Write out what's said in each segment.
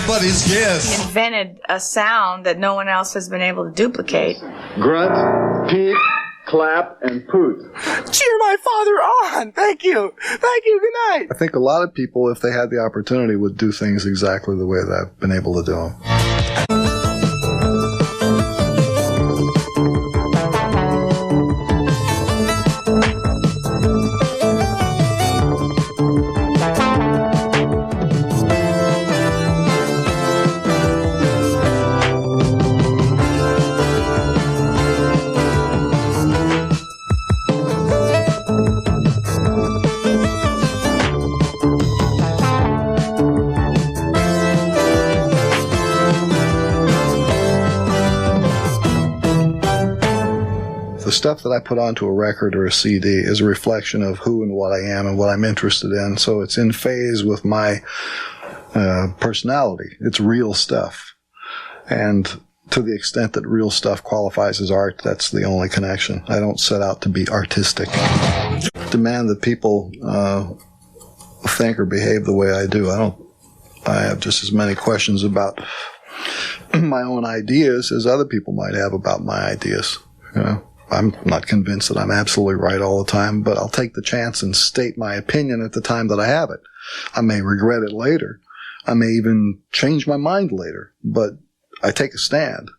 everybody's guess. He invented a sound that no one else has been able to duplicate. Grunt, peep, clap, and poot. Cheer my father on! Thank you! Thank you, good night! I think a lot of people, if they had the opportunity, would do things exactly the way that I've been able to do them. The stuff that I put onto a record or a CD is a reflection of who and what I am and what I'm interested in. So it's in phase with my personality. It's real stuff. And to the extent that real stuff qualifies as art, that's the only connection. I don't set out to be artistic. Demand that people think or behave the way I do. I have just as many questions about my own ideas as other people might have about my ideas. You know? I'm not convinced that I'm absolutely right all the time, but I'll take the chance and state my opinion at the time that I have it. I may regret it later. I may even change my mind later, but I take a stand.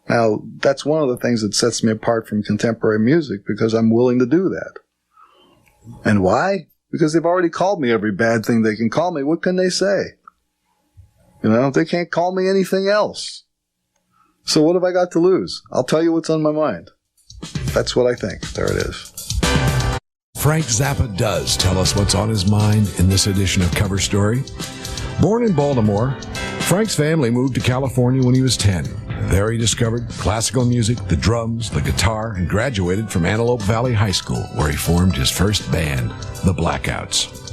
Now, that's one of the things that sets me apart from contemporary music, because I'm willing to do that. And why? Because they've already called me every bad thing they can call me. What can they say? You know, they can't call me anything else. So what have I got to lose? I'll tell you what's on my mind. That's what I think. There it is. Frank Zappa does tell us what's on his mind in this edition of Cover Story. Born in Baltimore, Frank's family moved to California when he was 10. There he discovered classical music, the drums, the guitar, and graduated from Antelope Valley High School, where he formed his first band, the Blackouts.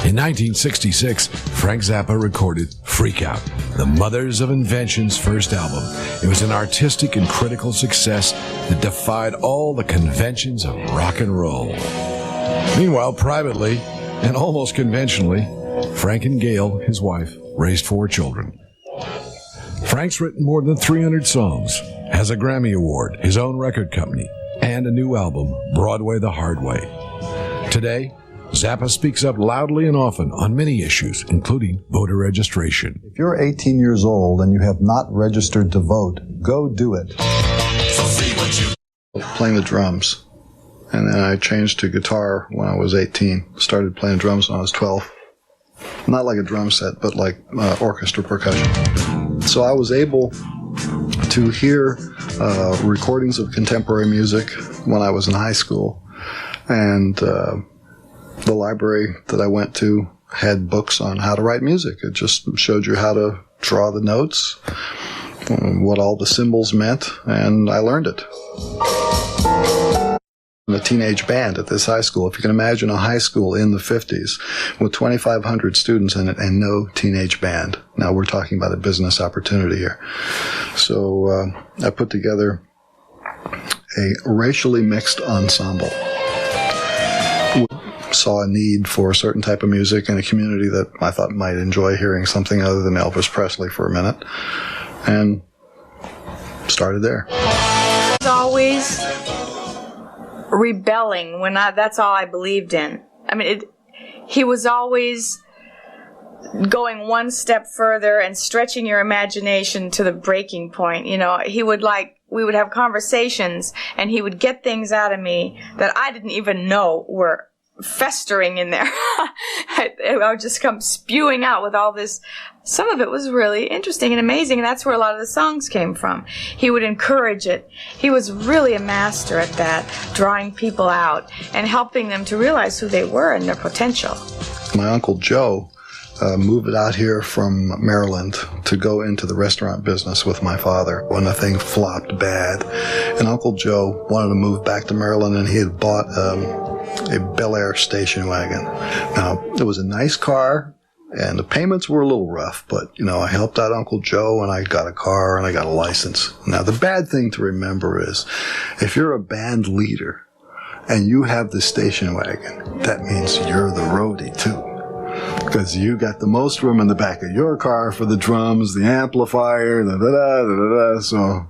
In 1966, Frank Zappa recorded Freak Out, the Mothers of Invention's first album. It was an artistic and critical success that defied all the conventions of rock and roll. Meanwhile, privately, and almost conventionally, Frank and Gail, his wife, raised 4 children. Frank's written more than 300 songs, has a Grammy Award, his own record company, and a new album, Broadway the Hard Way. Today, Zappa speaks up loudly and often on many issues, including voter registration. If you're 18 years old and you have not registered to vote, go do it. So see what you... Playing the drums. And then I changed to guitar when I was 18. Started playing drums when I was 12. Not like a drum set, but like orchestra percussion. So I was able to hear recordings of contemporary music when I was in high school. And the library that I went to had books on how to write music. It just showed you how to draw the notes, what all the symbols meant, and I learned it. A teenage band at this high school. If you can imagine a high school in the 50s with 2,500 students in it and no teenage band. Now we're talking about a business opportunity here. So I put together a racially mixed ensemble. Saw a need for a certain type of music in a community that I thought might enjoy hearing something other than Elvis Presley for a minute, and started there. He was always rebelling when that's all I believed in. I mean, he was always going one step further and stretching your imagination to the breaking point. You know, we would have conversations and he would get things out of me that I didn't even know were festering in there. I would just come spewing out with all this. Some of it was really interesting and amazing, and that's where a lot of the songs came from. He would encourage it. He was really a master at that, drawing people out and helping them to realize who they were and their potential. My Uncle Joe moved out here from Maryland to go into the restaurant business with my father when the thing flopped bad. And Uncle Joe wanted to move back to Maryland, and he had bought a Bel Air station wagon. Now, it was a nice car, and the payments were a little rough, but, you know, I helped out Uncle Joe, and I got a car, and I got a license. Now, the bad thing to remember is, if you're a band leader, and you have the station wagon, that means you're the roadie, too. because you got the most room in the back of your car for the drums, the amplifier, So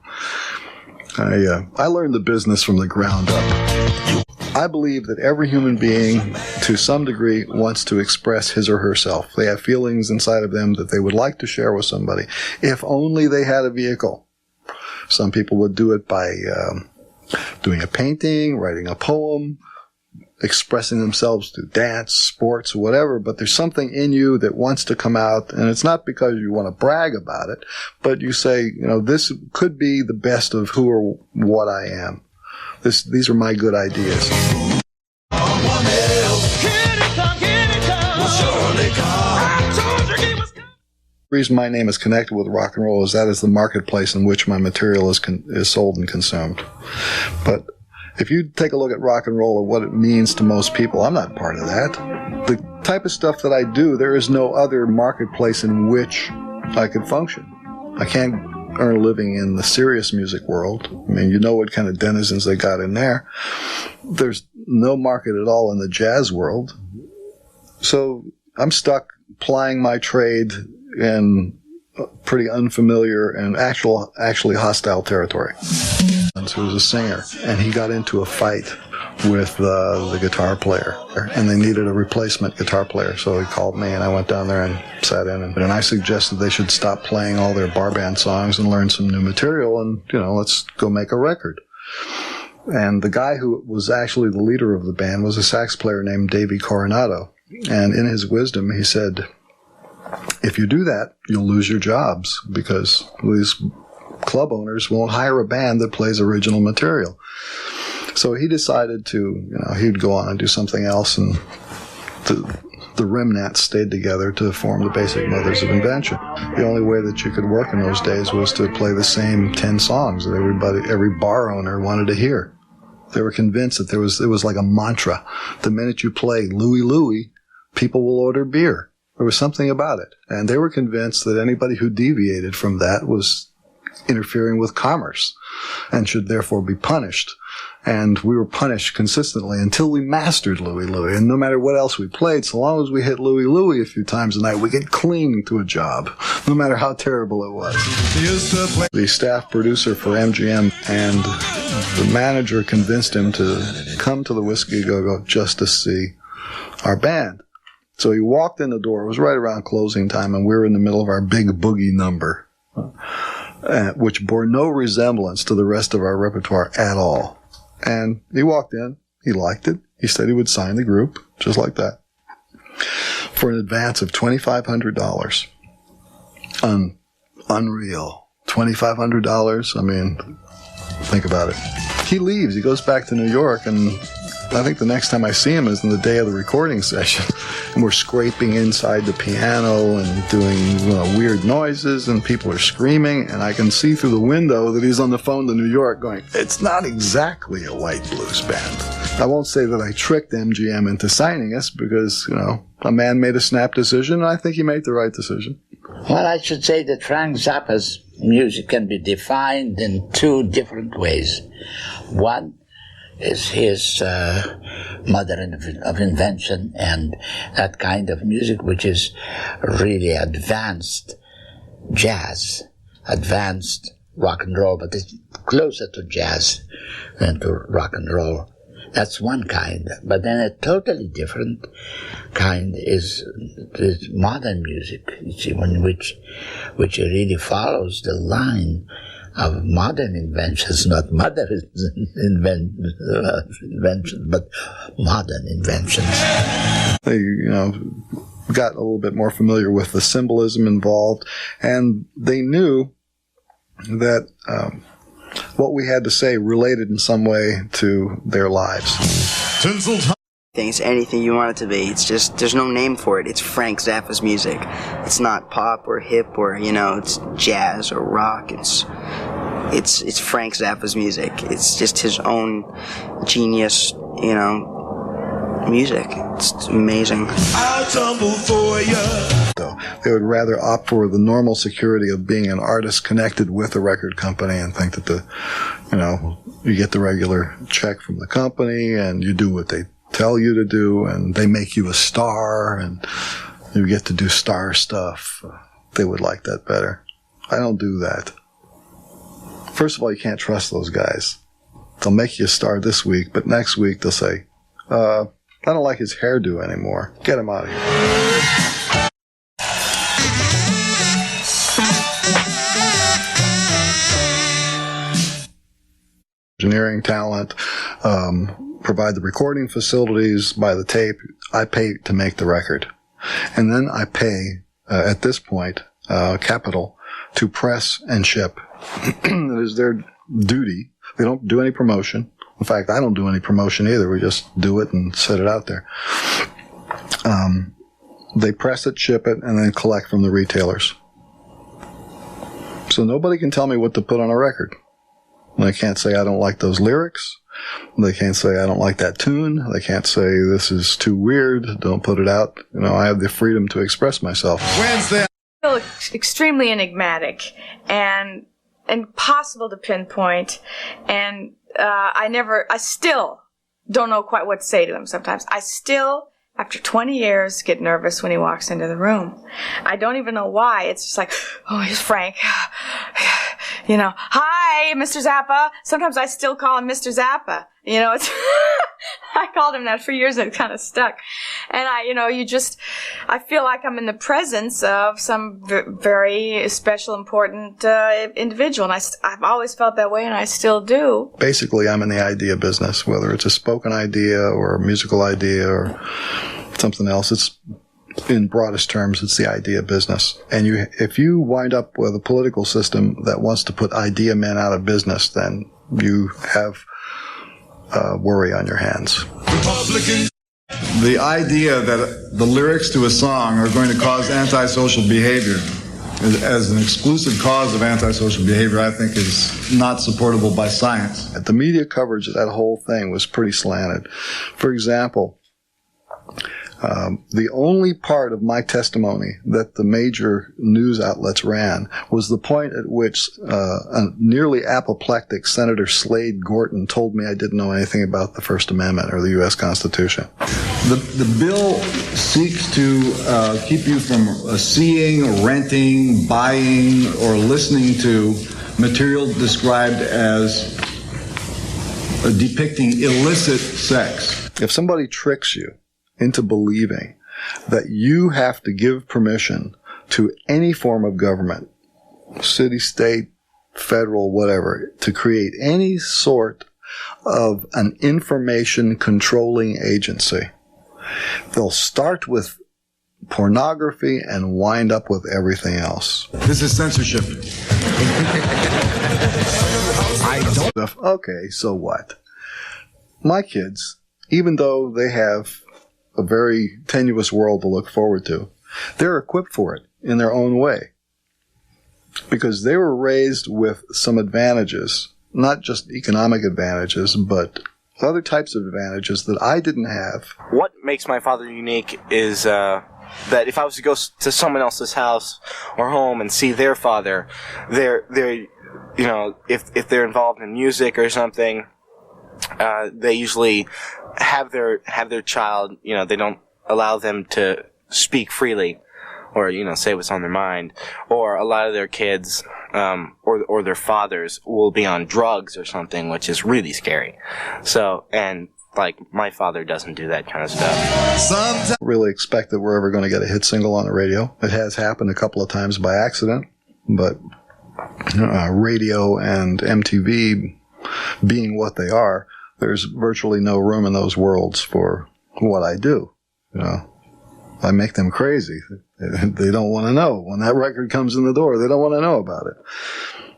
I learned the business from the ground up. I believe that every human being, to some degree, wants to express his or herself. They have feelings inside of them that they would like to share with somebody, if only they had a vehicle. Some people would do it by doing a painting, writing a poem, expressing themselves through dance, sports, whatever, but there's something in you that wants to come out, and it's not because you want to brag about it, but you say, this could be the best of who or what I am. These are my good ideas. The reason my name is connected with rock and roll is that is the marketplace in which my material is sold and consumed. But if you take a look at rock and roll and what it means to most people, I'm not part of that. The type of stuff that I do, there is no other marketplace in which I could function. I can't earn a living in the serious music world. I mean, you know what kind of denizens they got in there. There's no market at all in the jazz world. So I'm stuck plying my trade in pretty unfamiliar and actually hostile territory. Who was a singer, and he got into a fight with the guitar player, and they needed a replacement guitar player, so he called me, and I went down there and sat in, and I suggested they should stop playing all their bar band songs and learn some new material, and, let's go make a record. And the guy who was actually the leader of the band was a sax player named Davey Coronado, and in his wisdom, he said, if you do that, you'll lose your jobs, because these club owners won't hire a band that plays original material. So he decided to, he'd go on and do something else, and the Remnants stayed together to form the Basic Mothers of Invention. The only way that you could work in those days was to play the same 10 songs that every bar owner wanted to hear. They were convinced that it was like a mantra. The minute you play Louie Louie, people will order beer. There was something about it. And they were convinced that anybody who deviated from that was interfering with commerce and should therefore be punished. And we were punished consistently until we mastered Louie Louie. And no matter what else we played, so long as we hit Louie Louie a few times a night, we get cling to a job, no matter how terrible it was. The staff producer for MGM and the manager convinced him to come to the Whiskey Go-Go just to see our band. So he walked in the door. It was right around closing time, and we were in the middle of our big boogie number, which bore no resemblance to the rest of our repertoire at all. And he walked in. He liked it. He said he would sign the group, just like that, for an advance of $2,500. Unreal. $2,500? I mean, think about it. He leaves. He goes back to New York, and I think the next time I see him is on the day of the recording session. And we're scraping inside the piano and doing weird noises, and people are screaming, and I can see through the window that he's on the phone to New York going, it's not exactly a white blues band. I won't say that I tricked MGM into signing us because, a man made a snap decision, and I think he made the right decision. Well, I should say that Frank Zappa's music can be defined in two different ways. One is his mother of invention and that kind of music which is really advanced jazz, advanced rock and roll, but it's closer to jazz than to rock and roll. That's one kind. But then a totally different kind is modern music, you see, which really follows the line of modern inventions, not modern inventions, but modern inventions. They, got a little bit more familiar with the symbolism involved, and they knew that what we had to say related in some way to their lives. It's anything you want it to be. It's just, there's no name for it. It's Frank Zappa's music. It's not pop or hip or, it's jazz or rock. It's Frank Zappa's music. It's just his own genius, music. It's amazing. I'll tumble for you. They would rather opt for the normal security of being an artist connected with a record company and think that you get the regular check from the company and you do what they tell you to do, and they make you a star, and You get to do star stuff. They would like that better. I don't do that. First of all, you can't trust those guys. They'll make you a star this week, but next week they'll say, I don't like his hairdo anymore. Get him out of here. Engineering talent, provide the recording facilities, buy the tape. I pay to make the record. And then I pay, at this point, capital to press and ship. It is their duty. They don't do any promotion. In fact, I don't do any promotion either. We just do it and set it out there. They press it, ship it, and then collect from the retailers. So nobody can tell me what to put on a record. They can't say I don't like those lyrics. They can't say I don't like that tune. They can't say this is too weird. Don't put it out. I have the freedom to express myself. I feel extremely enigmatic and impossible to pinpoint, and I still don't know quite what to say to him sometimes. I still, after 20 years, get nervous when he walks into the room. I don't even know why. It's just like, oh, here's Frank. Hi, Mr. Zappa. Sometimes I still call him Mr. Zappa. It's I called him that for years and it kind of stuck. And I feel like I'm in the presence of some very special, important individual. And I've always felt that way, and I still do. Basically, I'm in the idea business, whether it's a spoken idea or a musical idea or something else. It's, in broadest terms, it's the idea business. And if you wind up with a political system that wants to put idea men out of business, then you have worry on your hands. Republican. The idea that the lyrics to a song are going to cause antisocial behavior as an exclusive cause of antisocial behavior, I think, is not supportable by science. The media coverage of that whole thing was pretty slanted. For example, the only part of my testimony that the major news outlets ran was the point at which a nearly apoplectic Senator Slade Gorton told me I didn't know anything about the First Amendment or the U.S. Constitution. The bill seeks to keep you from seeing, renting, buying, or listening to material described as depicting illicit sex. If somebody tricks you into believing that you have to give permission to any form of government, city, state, federal, whatever, to create any sort of an information controlling agency, they'll start with pornography and wind up with everything else. This is censorship. Okay, so what? My kids, even though they have a very tenuous world to look forward to, they're equipped for it in their own way. Because they were raised with some advantages, not just economic advantages, but other types of advantages that I didn't have. What makes my father unique is that if I was to go to someone else's house or home and see their father, they're if they're involved in music or something, they usually have their child, they don't allow them to speak freely or, say what's on their mind. Or a lot of their kids, or their fathers will be on drugs or something, which is really scary. So, and like my father doesn't do that kind of stuff. Really expect that we're ever going to get a hit single on the radio. It has happened a couple of times by accident, but radio and MTV being what they are, there's virtually no room in those worlds for what I do. I make them crazy. They don't want to know. When that record comes in the door, they don't want to know about it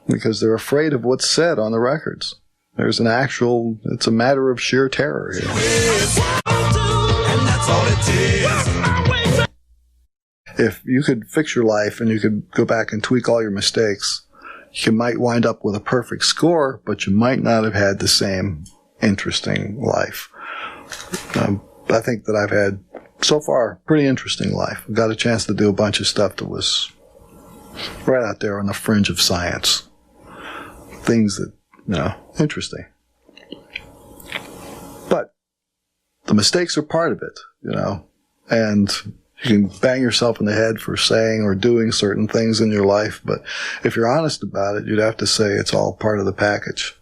because they're afraid of what's said on the records. There's it's a matter of sheer terror here. If you could fix your life and you could go back and tweak all your mistakes, you might wind up with a perfect score, but you might not have had the same interesting life. I think that I've had, so far, pretty interesting life. I've got a chance to do a bunch of stuff that was right out there on the fringe of science. Things that, interesting. But the mistakes are part of it, and You can bang yourself in the head for saying or doing certain things in your life, but if you're honest about it, you'd have to say it's all part of the package.